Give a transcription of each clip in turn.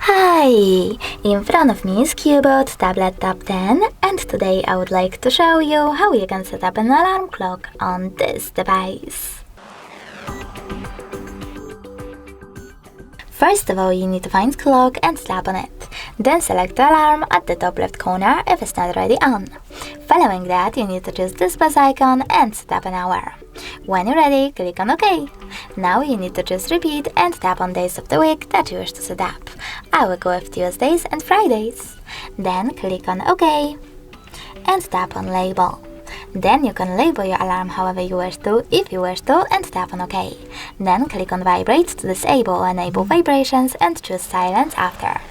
Hi! In front of me is CUBOT Tablet Tab 10, and today I would like to show you how you can set up an alarm clock on this device. First of all, you need to find clock and tap on it. Then select the alarm at the top left corner if it's not already on. Following that, you need to choose this plus icon and set up an hour. When you're ready, click on OK. Now you need to choose repeat and tap on days of the week that you wish to set up. I will go with Tuesdays and Fridays. Then click on OK and tap on label. Then you can label your alarm however you wish to, if you wish to, and tap on OK. Then click on vibrate to disable or enable vibrations and choose silence after.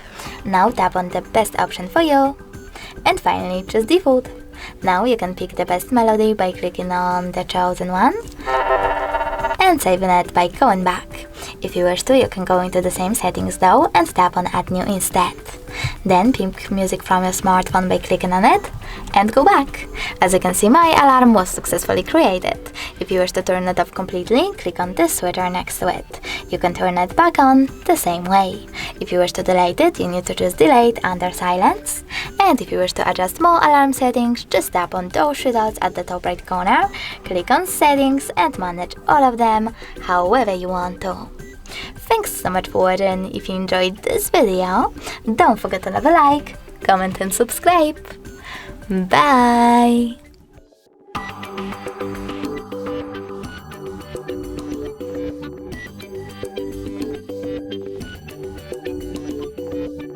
Now tap on the best option for you. And finally choose default. Now you can pick the best melody by clicking on the chosen one and saving it by going back. If you wish to, you can go into the same settings though and tap on add new instead. Then pick music from your smartphone by clicking on it and go back. As you can see, my alarm was successfully created. If you wish to turn it off completely, click on this switcher next to it. You can turn it back on the same way. If you wish to delete it, you need to choose delete under silence. And if you wish to adjust more alarm settings, just tap on those three dots at the top right corner, click on settings and manage all of them however you want to. Thanks so much for watching. If you enjoyed this video, don't forget to leave a like, comment and subscribe. Bye!